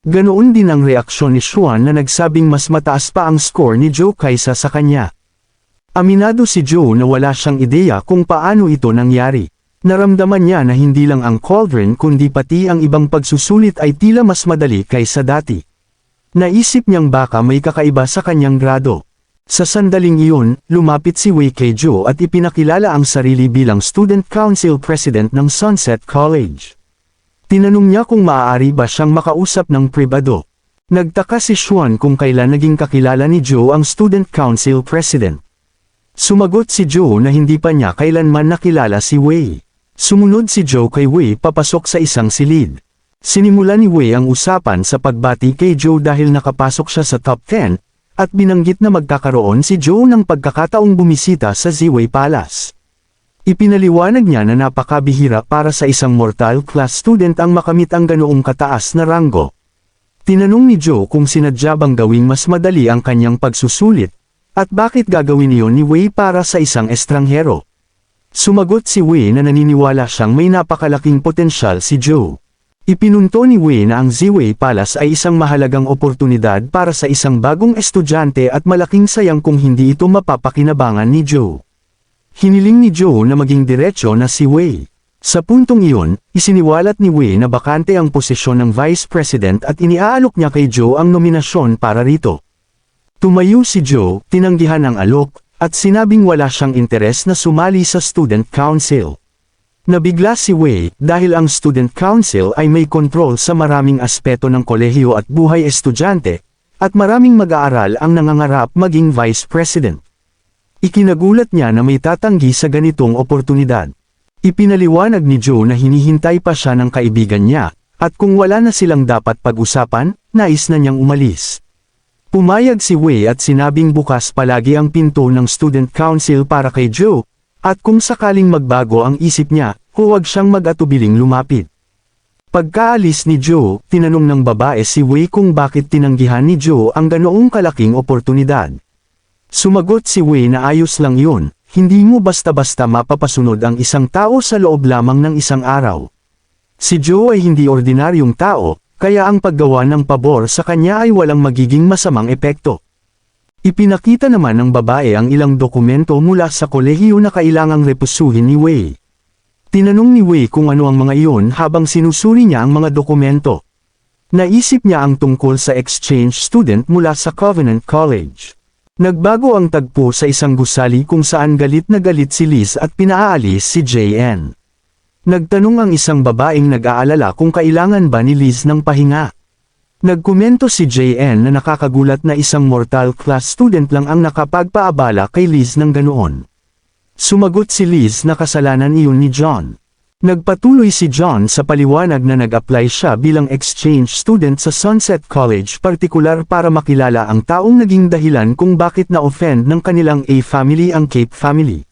Ganoon din ang reaksyon ni Xuan na nagsabing mas mataas pa ang score ni Joe kaysa sa kanya. Aminado si Joe na wala siyang ideya kung paano ito nangyari. Naramdaman niya na hindi lang ang cauldron kundi pati ang ibang pagsusulit ay tila mas madali kaysa dati. Naisip niyang baka may kakaiba sa kanyang grado. Sa sandaling iyon, lumapit si Wei kay Joe at ipinakilala ang sarili bilang Student Council President ng Sunset College. Tinanong niya kung maaari ba siyang makausap ng pribado. Nagtaka si Xuan kung kailan naging kakilala ni Joe ang Student Council President. Sumagot si Joe na hindi pa niya kailanman nakilala si Wei. Sumunod si Joe kay Wei papasok sa isang silid. Sinimula ni Wei ang usapan sa pagbati kay Joe dahil nakapasok siya sa top 10, at binanggit na magkakaroon si Joe ng pagkakataong bumisita sa Ziwei Palace. Ipinaliwanag niya na napakabihira para sa isang mortal class student ang makamit ang ganoong kataas na ranggo. Tinanong ni Joe kung sinadya bang gawing mas madali ang kanyang pagsusulit, at bakit gagawin iyon ni Wei para sa isang estranghero. Sumagot si Wei na naniniwala siyang may napakalaking potensyal si Joe. Ipinunto ni Wei na ang Ziwei Palace ay isang mahalagang oportunidad para sa isang bagong estudyante at malaking sayang kung hindi ito mapapakinabangan ni Joe. Hiniling ni Joe na maging diretsyo na si Wei. Sa puntong iyon, isiniwalat ni Wei na bakante ang posisyon ng Vice President at iniaalok niya kay Joe ang nominasyon para rito. Tumayo si Joe, tinanggihan ang alok, at sinabing wala siyang interes na sumali sa Student Council. Nabigla si Wei dahil ang Student Council ay may kontrol sa maraming aspeto ng kolehiyo at buhay estudyante, at maraming mag-aaral ang nangangarap maging Vice President. Ikinagulat niya na may tatanggi sa ganitong oportunidad. Ipinaliwanag ni Joe na hinihintay pa siya ng kaibigan niya, at kung wala na silang dapat pag-usapan, nais na niyang umalis. Pumayag si Wei at sinabing bukas palagi ang pinto ng Student Council para kay Joe, at kung sakaling magbago ang isip niya, huwag siyang mag-atubiling lumapit. Pagkaalis ni Joe, tinanong ng babae si Wei kung bakit tinanggihan ni Joe ang ganoong kalaking oportunidad. Sumagot si Wei na ayos lang yun, hindi mo basta-basta mapapasunod ang isang tao sa loob lamang ng isang araw. Si Joe ay hindi ordinaryong tao, kaya ang paggawa ng pabor sa kanya ay walang magiging masamang epekto. Ipinakita naman ng babae ang ilang dokumento mula sa kolehiyo na kailangang repusuhin ni Wei. Tinanong ni Wei kung ano ang mga iyon habang sinusuri niya ang mga dokumento. Naisip niya ang tungkol sa exchange student mula sa Covenant College. Nagbago ang tagpo sa isang gusali kung saan galit na galit si Liz at pinaalis si JN. Nagtanong ang isang babaeng nag-aalala kung kailangan ba ni Liz ng pahinga. Nagkomento si JN na nakakagulat na isang mortal class student lang ang nakapagpaabala kay Liz ng ganoon. Sumagot si Liz na kasalanan iyon ni John. Nagpatuloy si John sa paliwanag na nag-apply siya bilang exchange student sa Sunset College partikular para makilala ang taong naging dahilan kung bakit na-offend ng kanilang A family ang Cape family.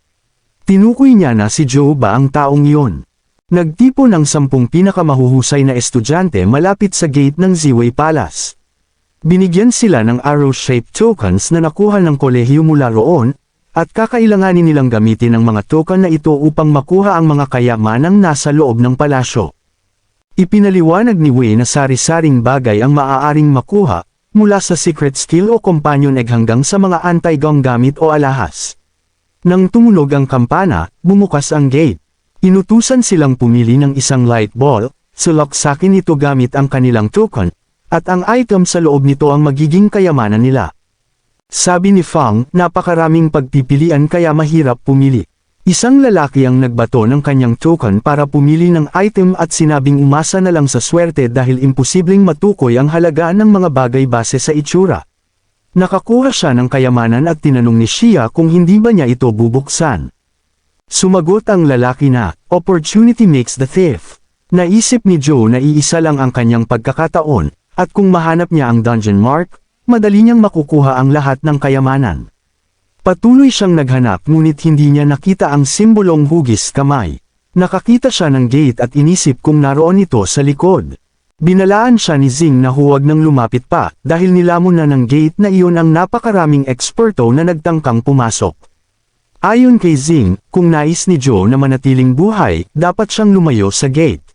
Tinukoy niya na si Joe ba ang taong iyon. Nagtipon ang 10 pinakamahuhusay na estudyante malapit sa gate ng Ziwei Palace. Binigyan sila ng arrow-shaped tokens na nakuha ng kolehiyo mula roon, at kakailanganin nilang gamitin ang mga token na ito upang makuha ang mga kayamanang nasa loob ng palasyo. Ipinaliwanag ni Wei na sari-saring bagay ang maaaring makuha, mula sa secret skill o companion egg hanggang sa mga anti-gong gamit o alahas. Nang tumunog ang kampana, bumukas ang gate. Inutusan silang pumili ng isang light ball, suloksakin ito gamit ang kanilang token, at ang item sa loob nito ang magiging kayamanan nila. Sabi ni Fang, napakaraming pagpipilian kaya mahirap pumili. Isang lalaki ang nagbato ng kanyang token para pumili ng item at sinabing umasa na lang sa swerte dahil imposibleng matukoy ang halaga ng mga bagay base sa itsura. Nakakuha siya ng kayamanan at tinanong ni Shia kung hindi ba niya ito bubuksan. Sumagot ang lalaki na, opportunity makes the thief. Naisip ni Joe na iisa lang ang kanyang pagkakataon, at kung mahanap niya ang dungeon mark, madali niyang makukuha ang lahat ng kayamanan. Patuloy siyang naghanap ngunit hindi niya nakita ang simbolong hugis kamay. Nakakita siya ng gate at inisip kung naroon ito sa likod. Binalaan siya ni Zing na huwag nang lumapit pa dahil nilamon na ng gate na iyon ang napakaraming eksperto na nagtangkang pumasok. Ayon kay Zing, kung nais ni Joe na manatiling buhay, dapat siyang lumayo sa gate.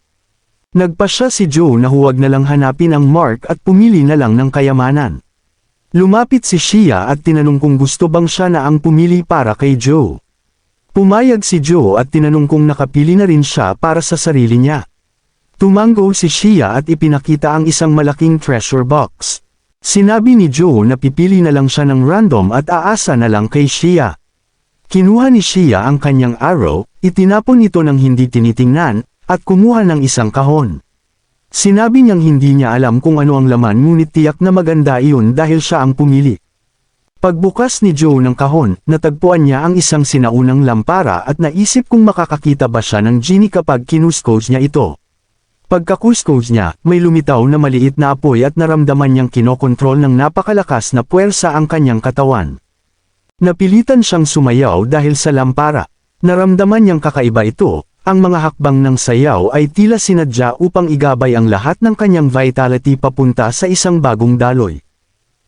Nagpasya si Joe na huwag na lang hanapin ang Mark at pumili na lang ng kayamanan. Lumapit si Shia at tinanong kung gusto bang siya na ang pumili para kay Joe. Pumayag si Joe at tinanong kung nakapili na rin siya para sa sarili niya. Tumango si Shia at ipinakita ang isang malaking treasure box. Sinabi ni Joe na pipili na lang siya ng random at aasa na lang kay Shia. Kinuha ni Shia ang kanyang arrow, itinapon ito ng hindi tinitingnan, at kumuha ng isang kahon. Sinabi niyang hindi niya alam kung ano ang laman ngunit tiyak na maganda iyon dahil siya ang pumili. Pagbukas ni Joe ng kahon, natagpuan niya ang isang sinaunang lampara at naisip kung makakakita ba siya ng genie kapag kinuskos niya ito. Pagkakuskos niya, may lumitaw na maliit na apoy at naramdaman niyang kinokontrol ng napakalakas na puwersa ang kanyang katawan. Napilitan siyang sumayaw dahil sa lampara. Naramdaman niyang kakaiba ito, ang mga hakbang ng sayaw ay tila sinadya upang igabay ang lahat ng kanyang vitality papunta sa isang bagong daloy.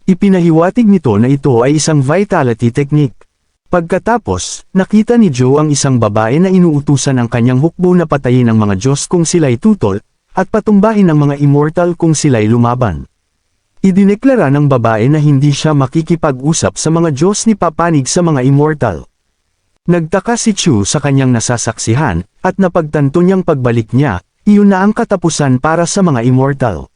Ipinahiwatig nito na ito ay isang vitality technique. Pagkatapos, nakita ni Joe ang isang babae na inuutusan ang kanyang hukbo na patayin ang mga Diyos kung sila'y tutol, at patumbahin ang mga immortal kung sila'y lumaban. Idineklara ng babae na hindi siya makikipag-usap sa mga Diyos ni papanig sa mga immortal. Nagtaka si Chu sa kanyang nasasaksihan, at napagtanto niyang pagbalik niya, iyon na ang katapusan para sa mga immortal.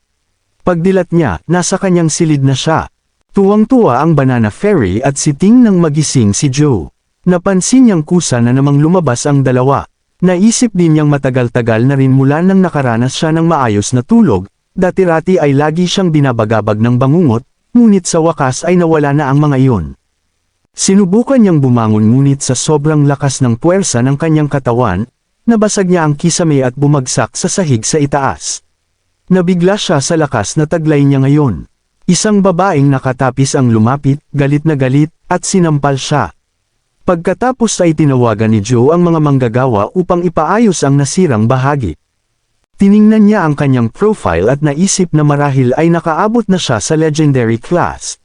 Pagdilat niya, nasa kanyang silid na siya. Tuwang-tuwa ang Banana Fairy at siting nang magising si Joe. Napansin niyang kusa na namang lumabas ang dalawa. Naisip din niyang matagal-tagal na rin mula nang nakaranas siya ng maayos na tulog, dati-rati ay lagi siyang binabagabag ng bangungot, ngunit sa wakas ay nawala na ang mga iyon. Sinubukan niyang bumangon ngunit sa sobrang lakas ng puwersa ng kanyang katawan, nabasag niya ang kisame at bumagsak sa sahig sa itaas. Nabigla siya sa lakas na taglay niya ngayon. Isang babaeng nakatapis ang lumapit, galit na galit, at sinampal siya. Pagkatapos ay tinawagan ni Joe ang mga manggagawa upang ipaayos ang nasirang bahagi. Tiningnan niya ang kanyang profile at naisip na marahil ay nakaabot na siya sa legendary class.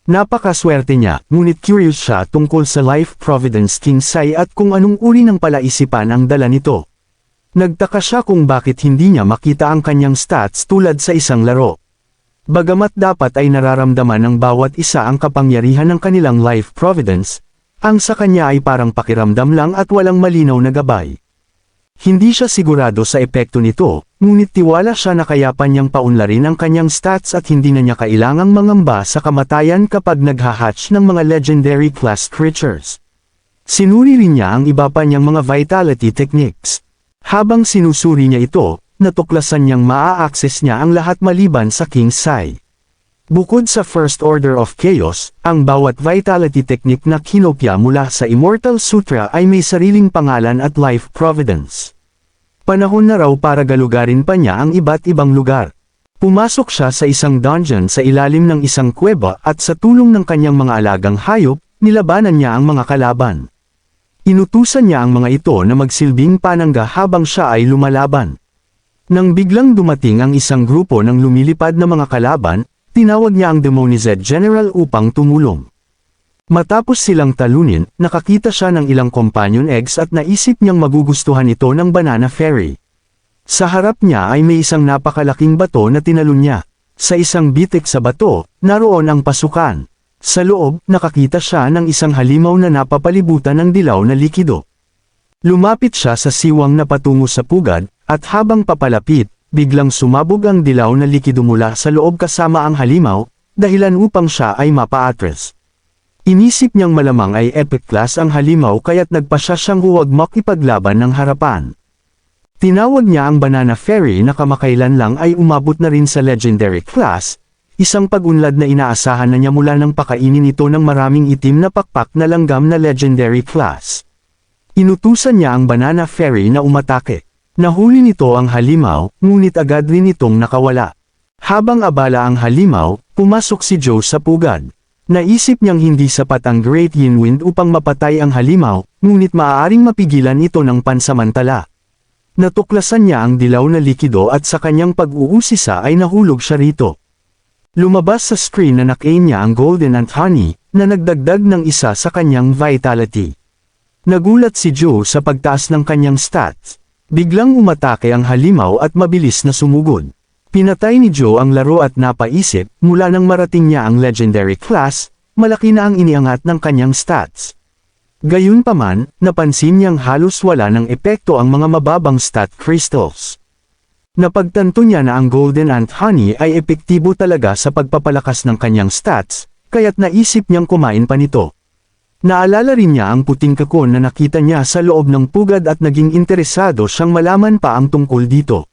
Napakaswerte niya, ngunit curious siya tungkol sa Life Providence King Sai at kung anong uri ng palaisipan ang dala nito. Nagtaka siya kung bakit hindi niya makita ang kanyang stats tulad sa isang laro. Bagamat dapat ay nararamdaman ng bawat isa ang kapangyarihan ng kanilang Life Providence, ang sa kanya ay parang pakiramdam lang at walang malinaw na gabay. Hindi siya sigurado sa epekto nito, ngunit tiwala siya na kayapan niyang paunlarin ang kanyang stats at hindi na niya kailangang mangamba sa kamatayan kapag naghahatch ng mga legendary class creatures. Sinuri rin niya ang iba pa niyang mga vitality techniques. Habang sinusuri niya ito, natuklasan niyang maa-access niya ang lahat maliban sa King Sai. Bukod sa First Order of Chaos, ang bawat vitality technique na kinopya mula sa Immortal Sutra ay may sariling pangalan at life providence. Panahon na raw para galugarin pa niya ang iba't ibang lugar. Pumasok siya sa isang dungeon sa ilalim ng isang kuweba at sa tulong ng kanyang mga alagang hayop, nilabanan niya ang mga kalaban. Inutusan niya ang mga ito na magsilbing panangga habang siya ay lumalaban. Nang biglang dumating ang isang grupo ng lumilipad na mga kalaban, tinawag niya ang Demonized General upang tumulong. Matapos silang talunin, nakakita siya ng ilang companion eggs at naisip niyang magugustuhan ito ng Banana Fairy. Sa harap niya ay may isang napakalaking bato na tinalon niya. Sa isang bitik sa bato, naroon ang pasukan. Sa loob, nakakita siya ng isang halimaw na napapalibutan ng dilaw na likido. Lumapit siya sa siwang na patungo sa pugad, at habang papalapit, biglang sumabog ang dilaw na likido mula sa loob kasama ang halimaw, dahilan upang siya ay mapa-atras. Inisip niyang malamang ay epic class ang halimaw kaya't nagpasya siyang huwag makipaglaban ng harapan. Tinawag niya ang Banana Fairy na kamakailan lang ay umabot na rin sa legendary class, isang pag-unlad na inaasahan na niya mula nang pakainin ito ng maraming itim na pakpak na langgam na legendary class. Inutusan niya ang Banana Fairy na umatake. Nahuli nito ang halimaw, ngunit agad rin itong nakawala. Habang abala ang halimaw, pumasok si Joe sa pugad. Naisip niyang hindi sapat ang Great Yin Wind upang mapatay ang halimaw, ngunit maaaring mapigilan ito ng pansamantala. Natuklasan niya ang dilaw na likido at sa kanyang pag-uusisa ay nahulog siya rito. Lumabas sa screen na nakain niya ang Golden Ant Honey, na nagdagdag ng isa sa kanyang vitality. Nagulat si Joe sa pagtaas ng kanyang stats. Biglang umatake ang halimaw at mabilis na sumugod. Pinatay ni Joe ang laro at napaisip, mula nang marating niya ang legendary class, malaki na ang iniangat ng kanyang stats. Gayunpaman, napansin niyang halos wala ng epekto ang mga mababang stat crystals. Napagtanto niya na ang Golden Ant Honey ay epektibo talaga sa pagpapalakas ng kanyang stats, kaya't naisip niyang kumain pa nito. Naalala rin niya ang puting kakon na nakita niya sa loob ng pugad at naging interesado siyang malaman pa ang tungkol dito.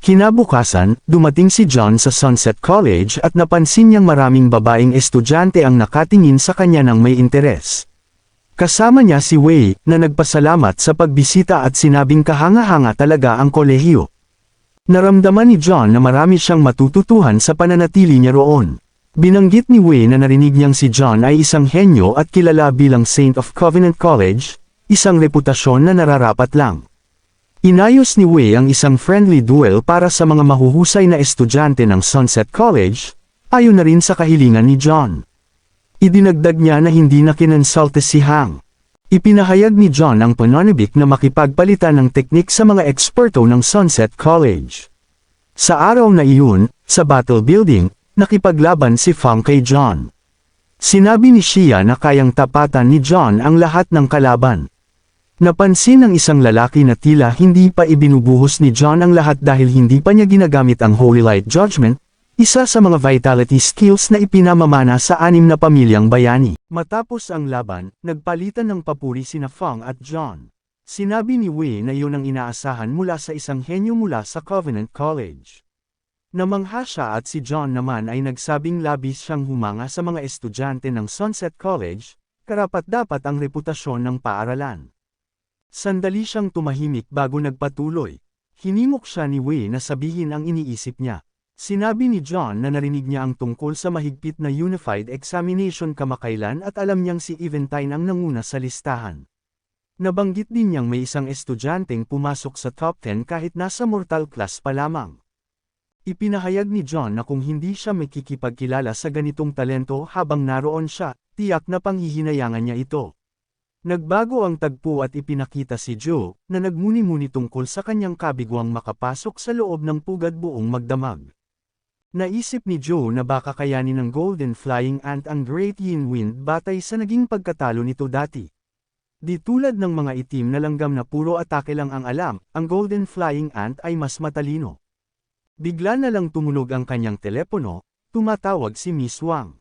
Kinabukasan, dumating si John sa Sunset College at napansin niyang maraming babaeng estudyante ang nakatingin sa kanya ng may interes. Kasama niya si Wei, na nagpasalamat sa pagbisita at sinabing kahanga-hanga talaga ang kolehiyo. Naramdaman ni John na marami siyang matututuhan sa pananatili niya roon. Binanggit ni Wei na narinig niyang si John ay isang henyo at kilala bilang Saint of Covenant College, isang reputasyon na nararapat lang. Inayos ni Wei ang isang friendly duel para sa mga mahuhusay na estudyante ng Sunset College, ayon na rin sa kahilingan ni John. Idinagdag niya na hindi na kinonsulta si Hang. Ipinahayag ni John ang pananabik na makipagpalitan ng teknik sa mga eksperto ng Sunset College. Sa araw na iyon, sa battle building, nakipaglaban si Fang kay John. Sinabi ni Xia na kayang tapatan ni John ang lahat ng kalaban. Napansin ng isang lalaki na tila hindi pa ibinubuhos ni John ang lahat dahil hindi pa niya ginagamit ang Holy Light Judgment, isa sa mga vitality skills na ipinamamana sa 6 na pamilyang bayani. Matapos ang laban, nagpalitan ng papuri sina Fang at John. Sinabi ni Wei na iyon ang inaasahan mula sa isang henyo mula sa Covenant College. Namangha siya at si John naman ay nagsabing labis siyang humanga sa mga estudyante ng Sunset College, karapat-dapat ang reputasyon ng paaralan. Sandali siyang tumahimik bago nagpatuloy. Hinimok siya ni Wei na sabihin ang iniisip niya. Sinabi ni John na narinig niya ang tungkol sa mahigpit na Unified Examination kamakailan at alam niyang si Eventine ang nanguna sa listahan. Nabanggit din niyang may isang estudyanteng pumasok sa top 10 kahit nasa mortal class pa lamang. Ipinahayag ni John na kung hindi siya makikipagkilala sa ganitong talento habang naroon siya, tiyak na panghihinayangan niya ito. Nagbago ang tagpo at ipinakita si Joe, na nagmuni-muni tungkol sa kanyang kabiguang makapasok sa loob ng pugad buong magdamag. Naisip ni Joe na baka kayanin ng Golden Flying Ant ang Great Yin Wind batay sa naging pagkatalo nito dati. Di tulad ng mga itim na langgam na puro atake lang ang alam, ang Golden Flying Ant ay mas matalino. Bigla na lang tumunog ang kanyang telepono, tumatawag si Miss Wang.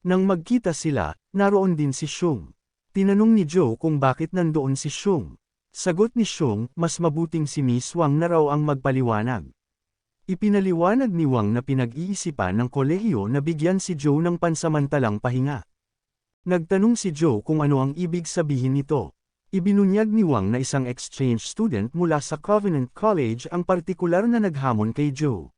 Nang magkita sila, naroon din si Xiong. Tinanong ni Joe kung bakit nandoon si Xiong. Sagot ni Xiong, mas mabuting si Miss Wang na raw ang magpaliwanag. Ipinaliwanag ni Wang na pinag-iisipan ng kolehiyo na bigyan si Joe ng pansamantalang pahinga. Nagtanong si Joe kung ano ang ibig sabihin nito. Ibinunyag ni Wang na isang exchange student mula sa Covenant College ang partikular na naghamon kay Joe.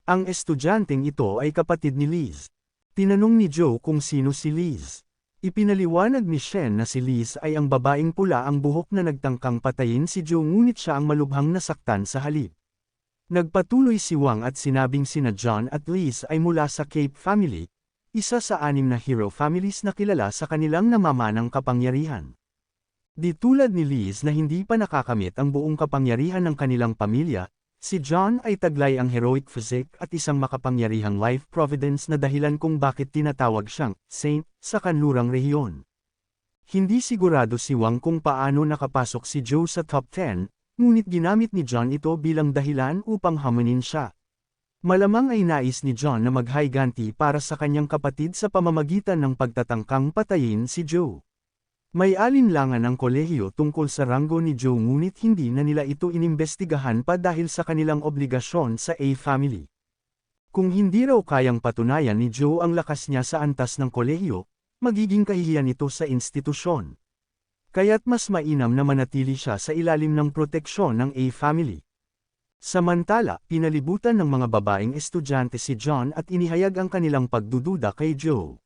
Ang estudyanteng ito ay kapatid ni Liz. Tinanong ni Joe kung sino si Liz. Ipinaliwanag ni Shen na si Liz ay ang babaeng pula ang buhok na nagtangkang patayin si Joe ngunit siya ang malubhang nasaktan sa halip. Nagpatuloy si Wang at sinabing sina John at Liz ay mula sa Cape Family, isa sa 6 na hero families na kilala sa kanilang namamanang kapangyarihan. Di tulad ni Liz na hindi pa nakakamit ang buong kapangyarihan ng kanilang pamilya, si John ay taglay ang heroic physique at isang makapangyarihang life providence na dahilan kung bakit tinatawag siyang Saint sa kanlurang rehiyon. Hindi sigurado si Wang kung paano nakapasok si Joe sa top 10, ngunit ginamit ni John ito bilang dahilan upang hamunin siya. Malamang ay nais ni John na maghiganti para sa kanyang kapatid sa pamamagitan ng pagtatangkang patayin si Joe. May alinlangan ang kolehiyo tungkol sa ranggo ni Joe ngunit hindi na nila ito inimbestigahan pa dahil sa kanilang obligasyon sa A family. Kung hindi raw kayang patunayan ni Joe ang lakas niya sa antas ng kolehiyo, magiging kahihiyan ito sa institusyon. Kaya't mas mainam na manatili siya sa ilalim ng proteksyon ng A family. Samantala, pinalibutan ng mga babaeng estudyante si John at inihayag ang kanilang pagdududa kay Joe.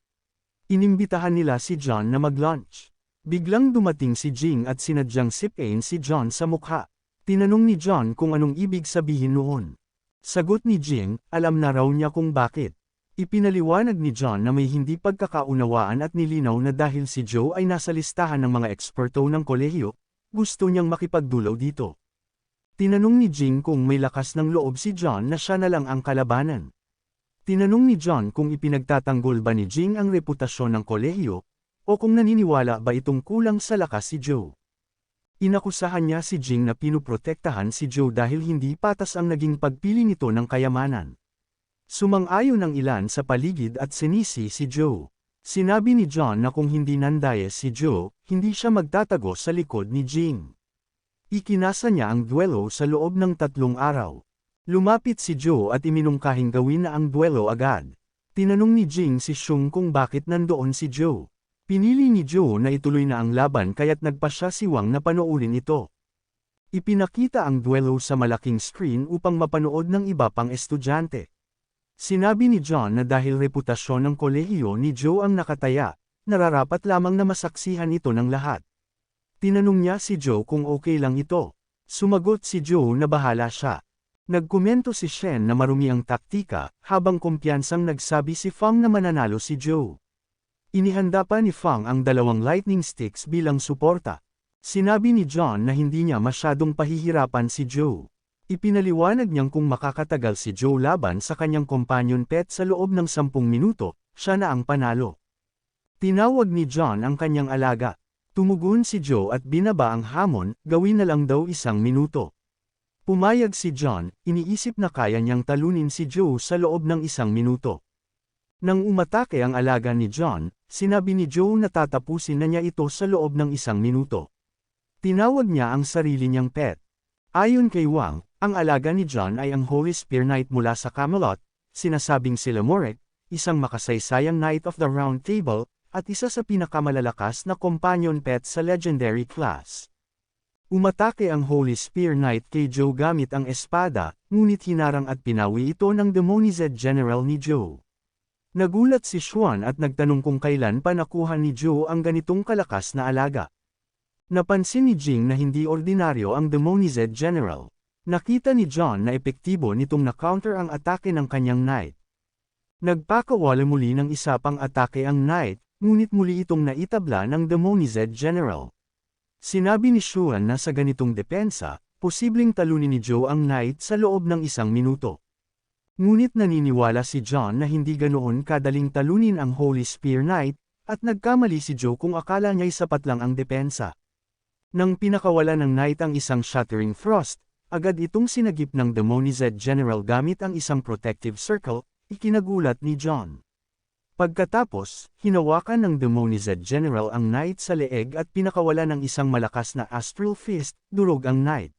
Inimbitahan nila si John na mag-lunch. Biglang dumating si Jing at sinadyang sipain si John sa mukha. Tinanong ni John kung anong ibig sabihin noon. Sagot ni Jing, alam na raw niya kung bakit. Ipinaliwanag ni John na may hindi pagkakaunawaan at nilinaw na dahil si Joe ay nasa listahan ng mga eksperto ng kolehiyo, gusto niyang makipagdulaw dito. Tinanong ni Jing kung may lakas ng loob si John na siya na lang ang kalabanan. Tinanong ni John kung ipinagtatanggol ba ni Jing ang reputasyon ng kolehiyo, o kung naniniwala ba itong kulang sa lakas si Joe. Inakusahan niya si Jing na pinuprotektahan si Joe dahil hindi patas ang naging pagpili nito ng kayamanan. Sumang-ayon ang ilan sa paligid at sinisi si Joe. Sinabi ni John na kung hindi nandayes si Joe, hindi siya magtatago sa likod ni Jing. Ikinasa niya ang duelo sa loob ng 3 araw. Lumapit si Joe at iminungkahing gawin na ang duelo agad. Tinanong ni Jing si Xiong kung bakit nandoon si Joe. Pinili ni Joe na ituloy na ang laban kaya't nagpa siya si Wang na panoorin ito. Ipinakita ang duelo sa malaking screen upang mapanood ng iba pang estudyante. Sinabi ni John na dahil reputasyon ng kolehiyo ni Joe ang nakataya, nararapat lamang na masaksihan ito ng lahat. Tinanong niya si Joe kung okay lang ito. Sumagot si Joe na bahala siya. Nagkomento si Shen na marumi ang taktika, habang kumpiyansang nagsabi si Fang na mananalo si Joe. Inihanda pa ni Fang ang 2 lightning sticks bilang suporta. Sinabi ni John na hindi niya masyadong pahihirapan si Joe. Ipinaliwanag niyang kung makakatagal si Joe laban sa kanyang companion pet sa loob ng 10 minuto, siya na ang panalo. Tinawag ni John ang kanyang alaga. Tumugon si Joe at binaba ang hamon, gawin na lang daw 1 minuto. Pumayag si John, iniisip na kaya niyang talunin si Joe sa loob ng 1 minuto. Nang umatake ang alaga ni John, sinabi ni Joe na tatapusin na niya ito sa loob ng 1 minuto. Tinawag niya ang sarili niyang pet. Ayon kay Wang, ang alaga ni John ay ang Holy Spear Knight mula sa Camelot, sinasabing si Lamorek, isang makasaysayang Knight of the Round Table, at isa sa pinakamalalakas na companion pet sa legendary class. Umatake ang Holy Spear Knight kay Joe gamit ang espada, ngunit hinarang at pinawi ito ng Demonized General ni Joe. Nagulat si Xuan at nagtanong kung kailan pa nakuha ni Joe ang ganitong kalakas na alaga. Napansin ni Jing na hindi ordinaryo ang Demonized General. Nakita ni John na epektibo nitong na-counter ang atake ng kanyang knight. Nagpakawala muli ng isa pang atake ang knight, ngunit muli itong naitabla ng Demonized General. Sinabi ni Xuan na sa ganitong depensa, posibleng talunin ni Joe ang knight sa loob ng 1 minuto. Ngunit naniniwala si John na hindi ganoon kadaling talunin ang Holy Spear Knight, at nagkamali si Joe kung akala niya'y sapat lang ang depensa. Nang pinakawala ng knight ang isang Shattering Frost, agad itong sinagip ng Demonized General gamit ang isang Protective Circle, ikinagulat ni John. Pagkatapos, hinawakan ng Demonized General ang knight sa leeg at pinakawala ng isang malakas na Astral Fist, durog ang knight.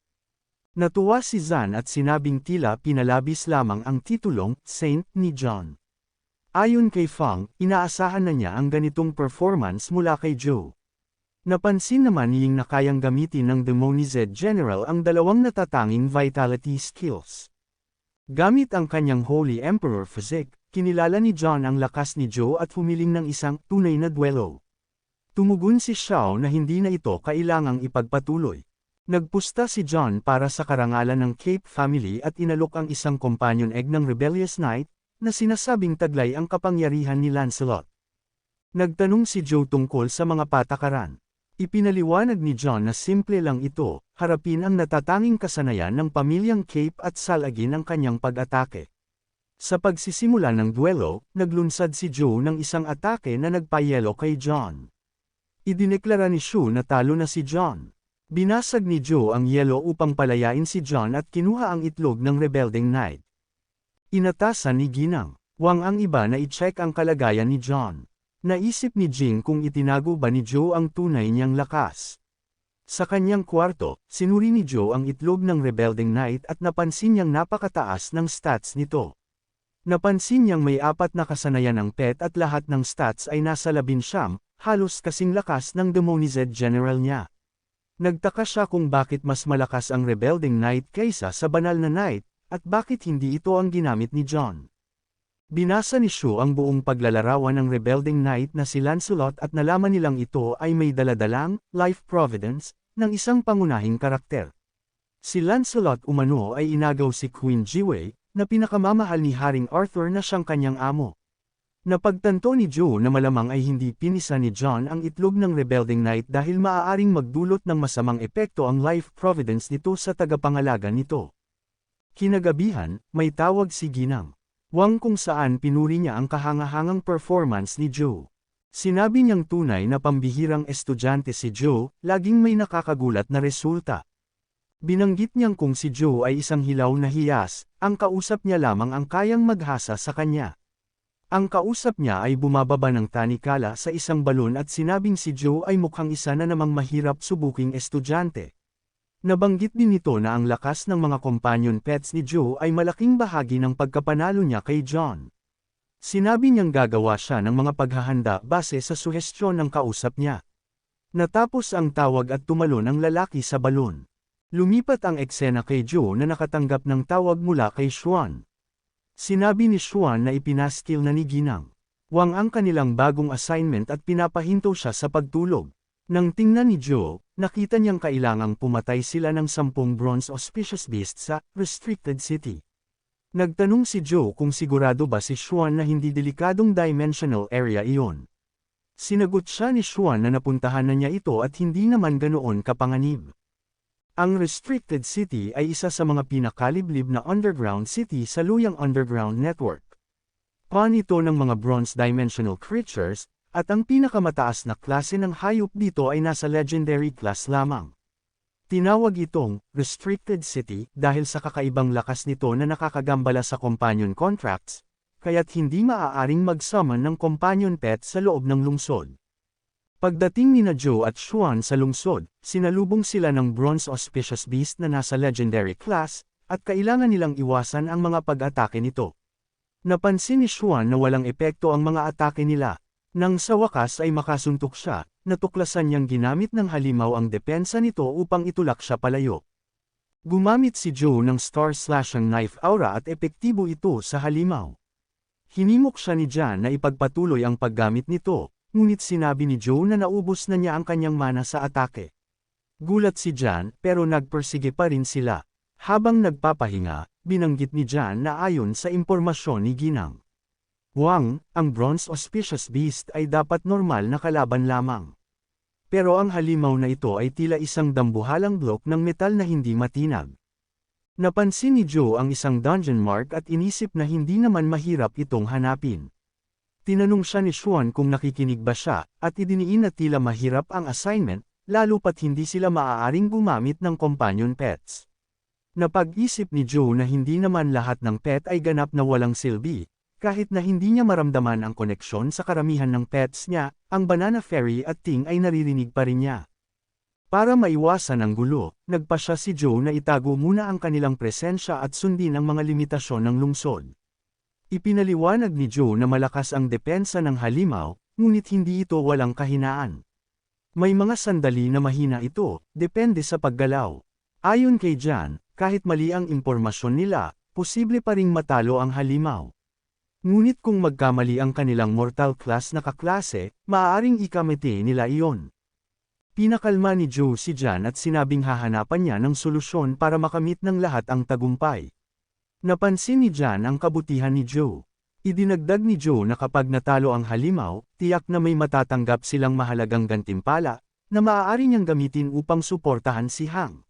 Natuwa si Zan at sinabing tila pinalabis lamang ang titulong Saint ni John. Ayon kay Fang, inaasahan na niya ang ganitong performance mula kay Joe. Napansin naman niyang na kayang gamitin ng Demonized General ang 2 natatanging vitality skills. Gamit ang kanyang Holy Emperor Physique, kinilala ni John ang lakas ni Joe at humiling ng isang tunay na duelo. Tumugon si Xiao na hindi na ito kailangang ipagpatuloy. Nagpusta si John para sa karangalan ng Cape family at inalok ang isang companion egg ng Rebellious Knight, na sinasabing taglay ang kapangyarihan ni Lancelot. Nagtanong si Joe tungkol sa mga patakaran. Ipinaliwanag ni John na simple lang ito, harapin ang natatanging kasanayan ng pamilyang Cape at salagin ang kanyang pag-atake. Sa pagsisimula ng duelo, naglunsad si Joe ng isang atake na nagpayelo kay John. Idineklara ni Shu na talo na si John. Binasag ni Joe ang yelo upang palayain si John at kinuha ang itlog ng rebelding knight. Inatasan ni Ginang Wang ang iba na i-check ang kalagayan ni John. Naisip ni Jing kung itinago ba ni Joe ang tunay niyang lakas. Sa kanyang kwarto, sinuri ni Joe ang itlog ng rebelding knight at napansin niyang napakataas ng stats nito. Napansin niyang may 4 na kasanayan ng pet at lahat ng stats ay nasa 19, halos kasing lakas ng Demonized General niya. Nagtaka siya kung bakit mas malakas ang rebelding knight kaysa sa banal na knight, at bakit hindi ito ang ginamit ni John. Binasa ni Shu ang buong paglalarawan ng rebelding knight na si Lancelot at nalaman nilang ito ay may daladalang life providence ng isang pangunahing karakter. Si Lancelot umano ay inagaw si Queen Jiwei, na pinakamamahal ni Haring Arthur na siyang kanyang amo. Napagtanto ni Joe na malamang ay hindi pinisa ni John ang itlog ng rebelding knight dahil maaaring magdulot ng masamang epekto ang life providence nito sa tagapangalaga nito. Kinagabihan, may tawag si Ginang Wang kung saan pinuri niya ang kahangahangang performance ni Joe. Sinabi niyang tunay na pambihirang estudyante si Joe, laging may nakakagulat na resulta. Binanggit niyang kung si Joe ay isang hilaw na hiyas, ang kausap niya lamang ang kayang maghasa sa kanya. Ang kausap niya ay bumababa ng tanikala sa isang balon at sinabing si Joe ay mukhang isa na namang mahirap subuking estudyante. Nabanggit din nito na ang lakas ng mga companion pets ni Joe ay malaking bahagi ng pagkapanalo niya kay John. Sinabi niyang gagawa siya ng mga paghahanda base sa suhestyon ng kausap niya. Natapos ang tawag at tumalon ang lalaki sa balon. Lumipat ang eksena kay Joe na nakatanggap ng tawag mula kay Xuan. Sinabi ni Xuan na ipinaskil na ni Ginang Wang ang kanilang bagong assignment at pinapahinto siya sa pagtulog. Nang tingnan ni Joe, nakita niyang kailangang pumatay sila ng 10 bronze auspicious beasts sa restricted city. Nagtanong si Joe kung sigurado ba si Xuan na hindi delikadong dimensional area iyon. Sinagot siya ni Xuan na napuntahan na niya ito at hindi naman ganoon kapanganib. Ang restricted city ay isa sa mga pinakaliblib na underground city sa luyang underground network. Pan ito ng mga bronze dimensional creatures, at ang pinakamataas na klase ng hayop dito ay nasa legendary class lamang. Tinawag itong restricted city dahil sa kakaibang lakas nito na nakakagambala sa companion contracts, kaya't hindi maaaring mag-summon ng companion pet sa loob ng lungsod. Pagdating ni Joe at Xuan sa lungsod, sinalubong sila ng bronze auspicious beast na nasa legendary class, at kailangan nilang iwasan ang mga pag-atake nito. Napansin ni Xuan na walang epekto ang mga atake nila. Nang sa wakas ay makasuntok siya, natuklasan niyang ginamit ng halimaw ang depensa nito upang itulak siya palayo. Gumamit si Joe ng Star Slashing Knife Aura at epektibo ito sa halimaw. Hinimok siya ni Jan na ipagpatuloy ang paggamit nito, ngunit sinabi ni Joe na naubos na niya ang kanyang mana sa atake. Gulat si Jan pero nagpersige pa rin sila. Habang nagpapahinga, binanggit ni Jan na ayon sa impormasyon ni Ginang Wang, ang bronze auspicious beast ay dapat normal na kalaban lamang. Pero ang halimaw na ito ay tila isang dambuhalang blok ng metal na hindi matinag. Napansin ni Joe ang isang dungeon mark at inisip na hindi naman mahirap itong hanapin. Tinanong siya ni Xuan kung nakikinig ba siya, at idiniin na tila mahirap ang assignment, lalo pat hindi sila maaaring gumamit ng companion pets. Napag-isip ni Joe na hindi naman lahat ng pet ay ganap na walang silbi. Kahit na hindi niya maramdaman ang koneksyon sa karamihan ng pets niya, ang Banana Fairy at Ting ay naririnig pa rin niya. Para maiwasan ang gulo, nagpasya si Joe na itago muna ang kanilang presensya at sundin ang mga limitasyon ng lungsod. Ipinaliwanag ni Joe na malakas ang depensa ng halimaw, ngunit hindi ito walang kahinaan. May mga sandali na mahina ito, depende sa paggalaw. Ayon kay Jan, kahit mali ang impormasyon nila, posible pa ring matalo ang halimaw. Ngunit kung magkamali ang kanilang mortal class na kaklase, maaaring ikamete nila iyon. Pinakalma ni Joe si Jan at sinabing hahanapan niya ng solusyon para makamit ng lahat ang tagumpay. Napansin ni Jan ang kabutihan ni Joe. Idinagdag ni Joe na kapag natalo ang halimaw, tiyak na may matatanggap silang mahalagang gantimpala, na maaari niyang gamitin upang suportahan si Hang.